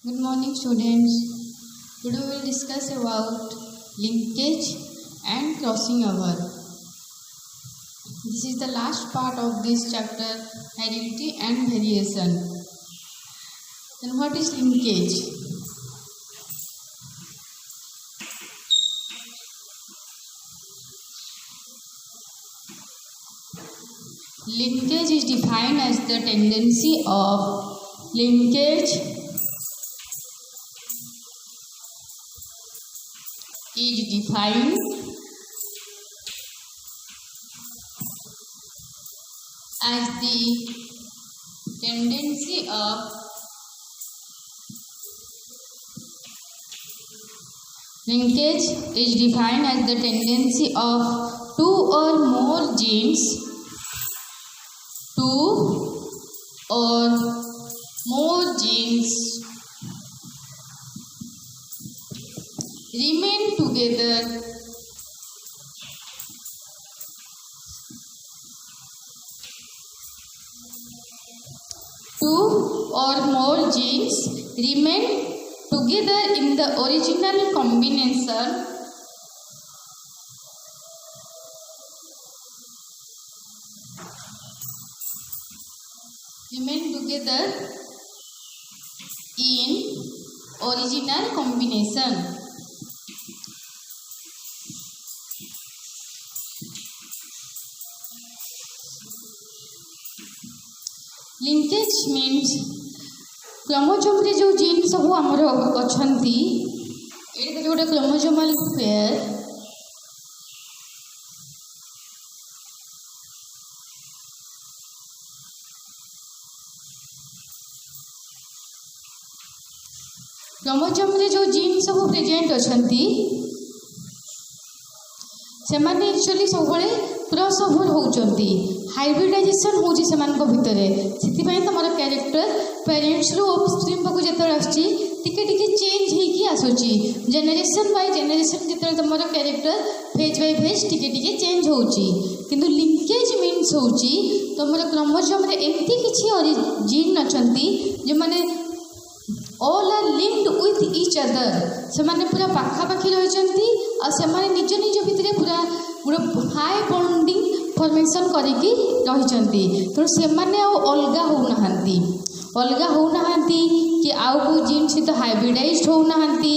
Good morning, students. Today we will discuss about linkage and crossing over. This is the last part of this chapter, identity and variation. Then what is linkage? Linkage is defined as the tendency of linkage is defined as the tendency of linkage is defined as the tendency of two or more genes remain together in the original combination linkage means chromosome रे जो gene सब आमर अछंती एटा गोटे chromosomal pair chromosome रे जो gene सब present अछंती से माने एक्चुअली सब क्रॉसओवर होउचंती हाइब्रिडाइजेशन होउची सेमानक भितरे सेति पई तमर कैरेक्टर पेरेंट्स रो ऑफस्प्रिंग पाको जेतर आछी टिके टिके चेंज हेकी आसुची जनरेशन बाय जनरेशन जेतर तमर कैरेक्टर फेज बाय फेज टिके टिके चेंज होउची किंतु लिंकेज मीन्स होउची तमर क्रोमोसोम रे एंती किछि जीन अछंती जे माने all are linked with each other से माने पूरा पाखा पाखी रहिचंती आ से माने निज निज भितरे पूरा हाई बॉन्डिंग फॉर्मेशन करिकी रहिचंती तो से माने अलगा हो नहांती कि आउ को जीन सहित हाइब्रिडाइज्ड हो नहांती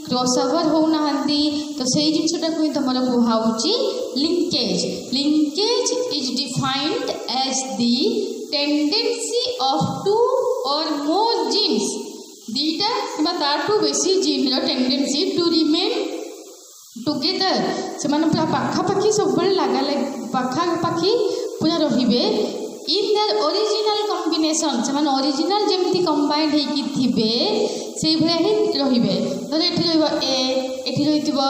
क्रॉसओवर हो नहांती तो सेही जिनसटा को तमर कुहाउची linkage is defined as the tendency of two or more genes दीटा किबा तारठू बेसी जीन रो टेंडेंसी टू रिमेन टुगेदर से माने पूरा पाखा पाखी सब बड़े लागा पाखा पाखी पूरा रहिबे इन देयर ओरिजिनल कॉम्बिनेशन से माने ओरिजिनल जेमती कंबाइंड हेकी थिबे सेही भले ही रहिबे तो एठी रहइबो ए एठी रहितबो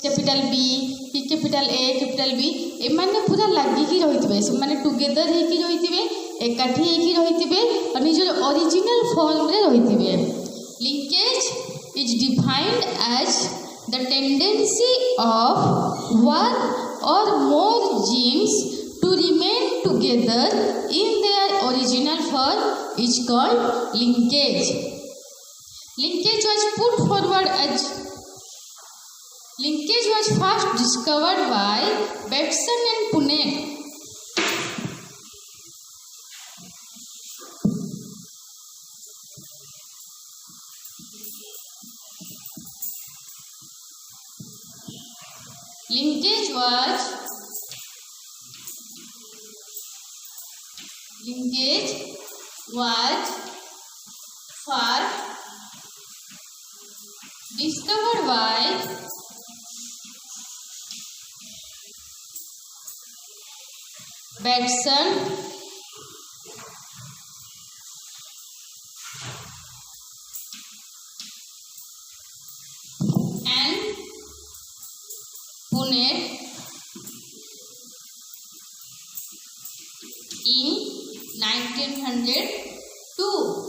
कैपिटल बी कि कैपिटल ए कैपिटल बी ए माने पूरा लागि की रहितबे से माने टुगेदर हेकी रहितबे एकाठी हेकी रहितबे और निजर ओरिजिनल फॉर्म रे रहितबे linkage is defined as the tendency of one or more genes to remain together in their original form is called linkage. Linkage was first discovered by Batson and Punnett. Linkage was first discovered by Batson and Punnett in 1902.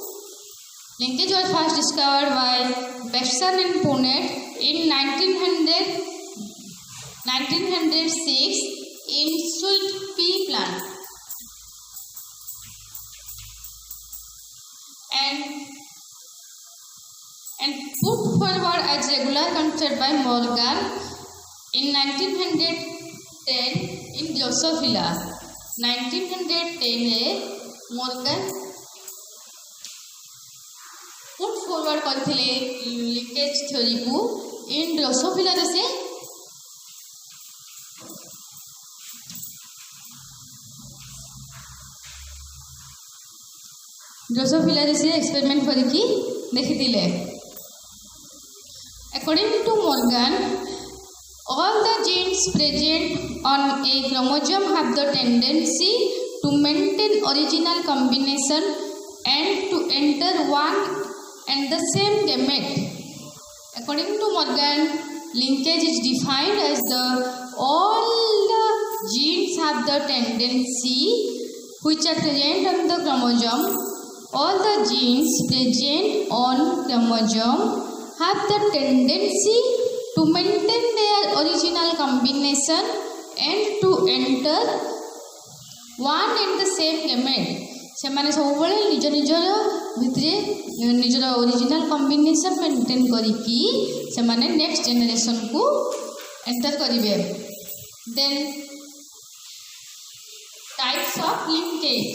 Linkage was first discovered by Batson and Punnett in 1906 in sweet pea plant. And and put forward as regular concept by Morgan in 1910 in Drosophila. 1910 रे Morgan put forward करथिले linkage theory को in Drosophila रे से Drosophila से experiment करके देखिथिले. According to Morgan, all the genes present on a chromosome have the tendency to maintain original combination and to enter one and the same gamete. According to Morgan, linkage is defined as all the genes have the tendency which are present on the chromosome. All the genes present on chromosome have the tendency to maintain their original combination and to enter one and the same gamete. ସେମାନେ ସବୁବେଳେ ନିଜ ନିଜର ଭିତରେ ନିଜର original combination maintain କରିକି ସେମାନେ next ଜେନେରେସନକୁ enter କରିବେ. Then types of linkage.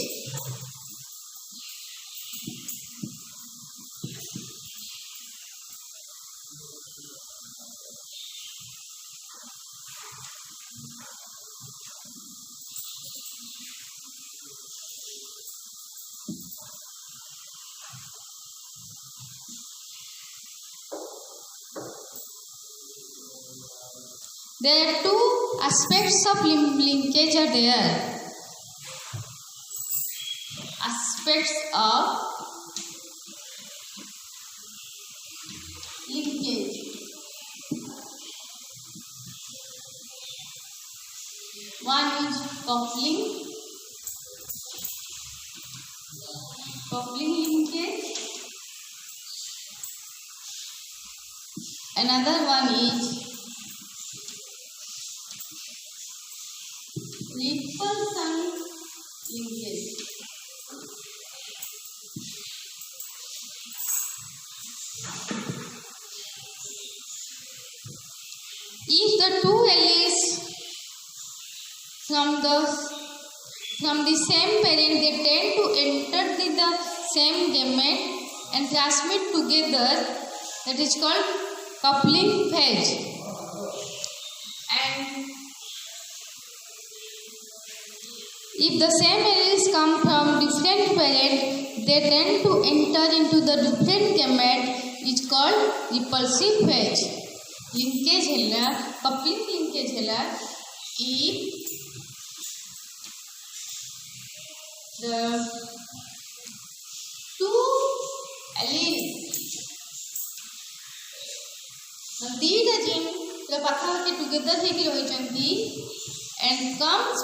There are two aspects of linkage are there. Aspects of linkage. One is coupling linkage. Another one is repulsion linkage. If the two alleles from the same parent, they tend to enter the same gamete and transmit together, that is called coupling phase. And if the same alleles come from different parents, they tend to enter into the different gamete, is called repulsive phase. Linkage है coupling linkage है if the two alleles दीटा gene पाखापाखि together होकर रही and comes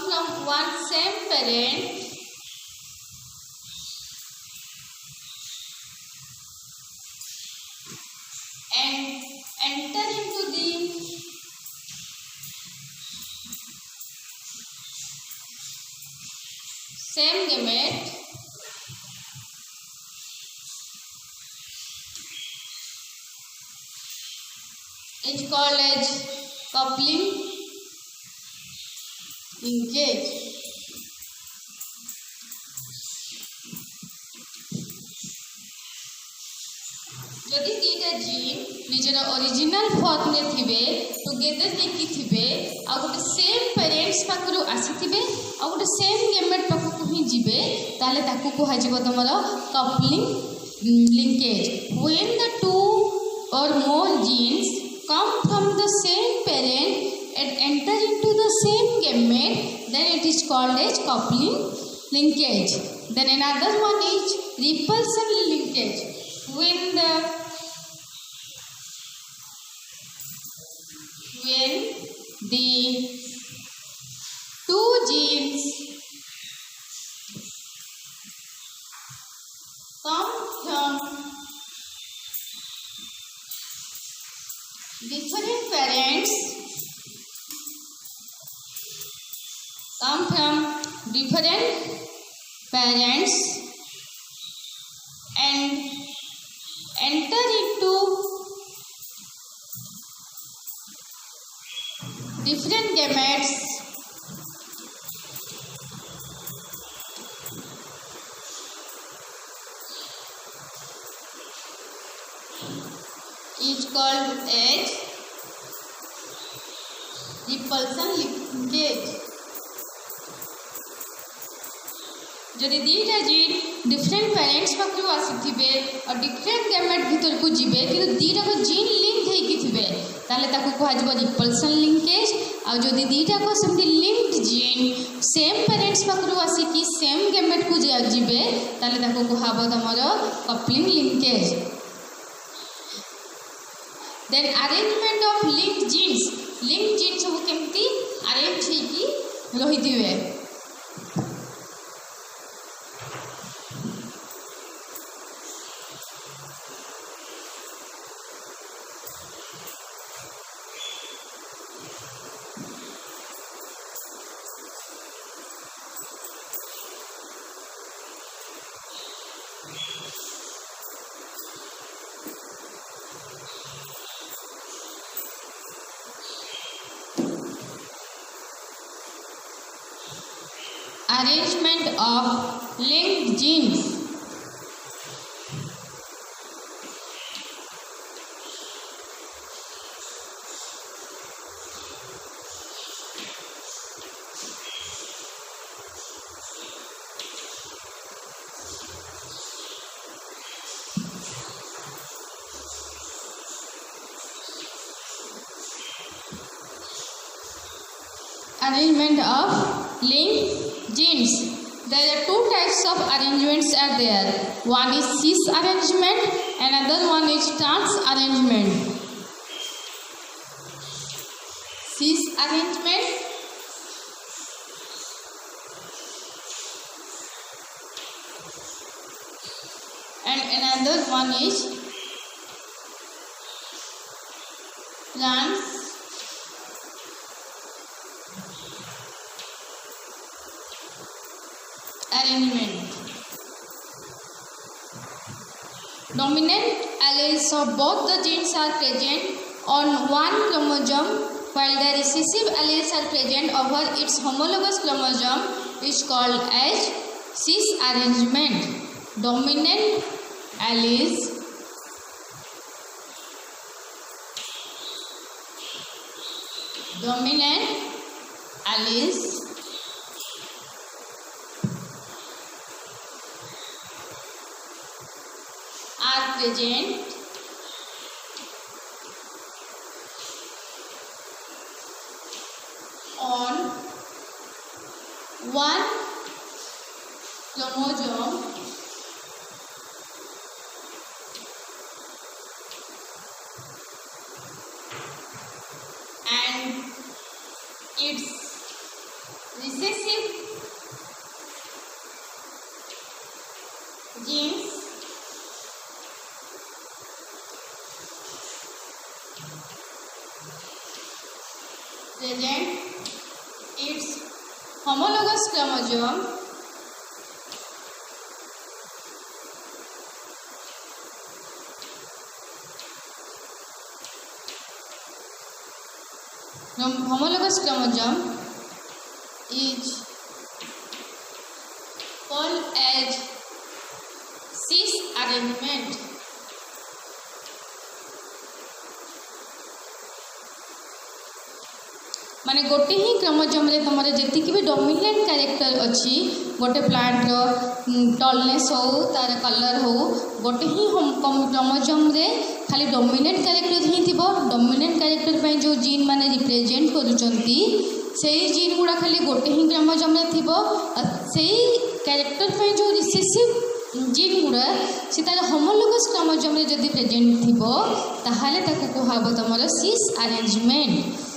from one same parent and enter into the same gamete, it's called as coupling linkage. जदि दीटा gene निजर original form रे थिबे together हेकी थिबे आ गोटे सेम पेरेंट्स पाखरु आसीथिबे आ गोटे सेम गेमेट पाखकु ही जिबे ताले ताकु कुहा जिवो तमरो coupling linkage. When the two or more genes come from the same parent and enter into the same gamete, then it is called as coupling linkage. Then another one is repulsion linkage. When the two genes come from different parents come from different parents and enter into different gametes is called as repulsion linkage. जदि दीटा gene different parents पाखु आसीथिबे और different gamete भीतर को जीवे कि दीटा को gene link हेकी थिबे ताले ताको कहा जब रिपल्सन लिंकेज आ जदि दीटा को सेमती लिंक्ड जीन सेम पेरेंट्स पाखु आसी कि सेम गैमेट को जीवे ताले ताको कहाबो तमरो coupling linkage. Then arrangement of linked genes सब केमती अरेंज हेकी रहिथिबे. Arrangement of linked genes. Arrangement of linked genes. There are two types of arrangements are there. One is cis arrangement, another one is trans arrangement. Cis arrangement and another one is trans arrangement. Dominant alleles of both the genes are present on one chromosome while the recessive alleles are present over its homologous chromosome is called as cis arrangement. Dominant alleles are present on one chromosome and its recessive genes present its homologous chromosome is called as cis arrangement. माने गोटे ही chromosome रे तुम जी भी dominant character अच्छी गोटे plant टलनेस हो तार colour हो गोटे ही क्रोमोसोम रे खाली डोमिनेंट कैरेक्टर ही थी. डोमिनेंट कैरेक्टर पे जो जीन माने रिप्रेजेंट करुचंती सेही जीन गुड़ा खाली गोटे ही क्रोमोसोम रे थी. सेही कैरेक्टर पे जो रिसेसिव जीन गुड़ा से तार होमोलोगस क्रोमोसोम रे जदि प्रेजेंट थी ताहाले ताको कहबो तमरो सिस arrangement.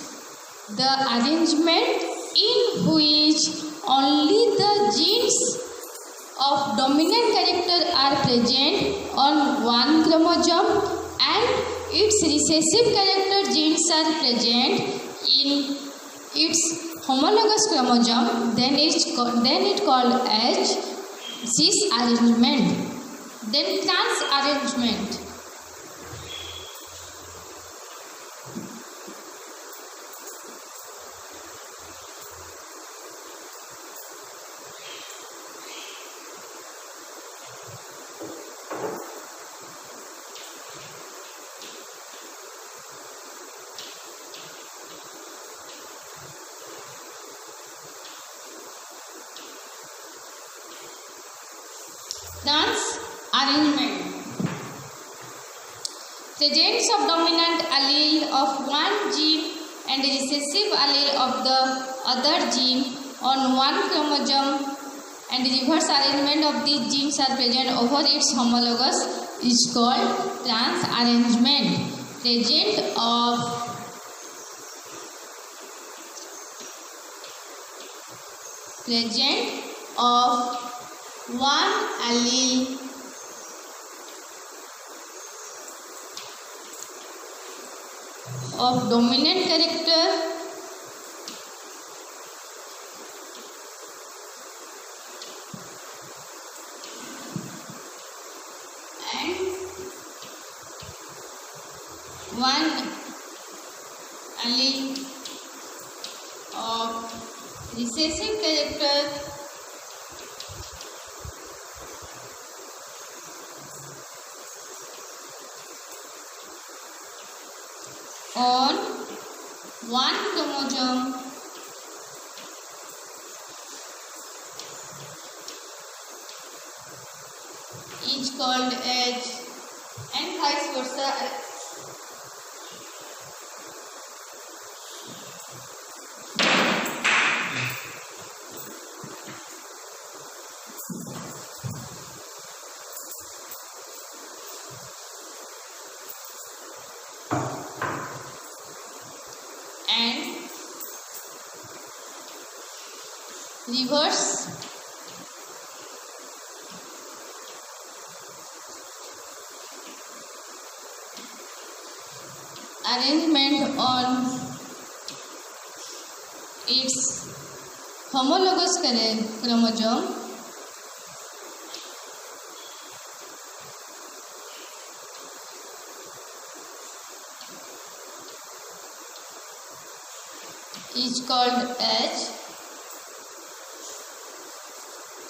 The arrangement in which only the genes of dominant character are present on one chromosome and its recessive character genes are present in its homologous chromosome, then it called as cis arrangement. Then trans arrangement. Trans arrangement. Presence of dominant allele of one gene and recessive allele of the other gene on one chromosome and reverse arrangement of these genes are present over its homologous is called trans arrangement. Present of one allele of dominant character and one allele of recessive character on one chromosome is called as, and vice versa. And reverse arrangement on its homologous chromosome is called as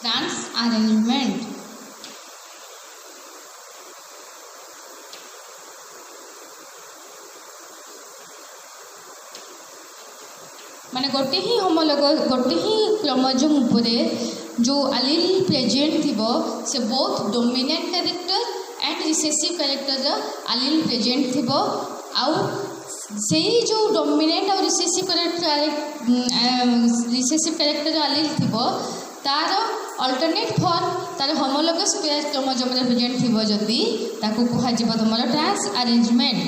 trans arrangement. माने गोटे ही homologous गोटे ही chromosome उपरे जो allele present थिबो से both dominant character and recessive character allele present थिबो आउ से जो डोमिनेंट और रिसेसिव कैरेक्टर एलील थिबो तार अल्टरनेट फॉर्म तार होमोलोगस पेयर क्रोमोसोम रे प्रेजेंट थिबो जदी ताकू कुहा जिवो तमरो trans arrangement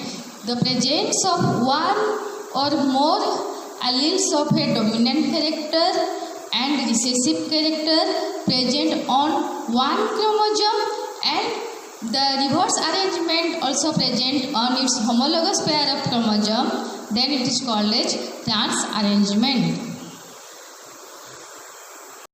the presence of one or more alleles of a dominant character and recessive character present on one chromosome and the reverse arrangement also present on its homologous pair of chromosome, then it is called as trans arrangement.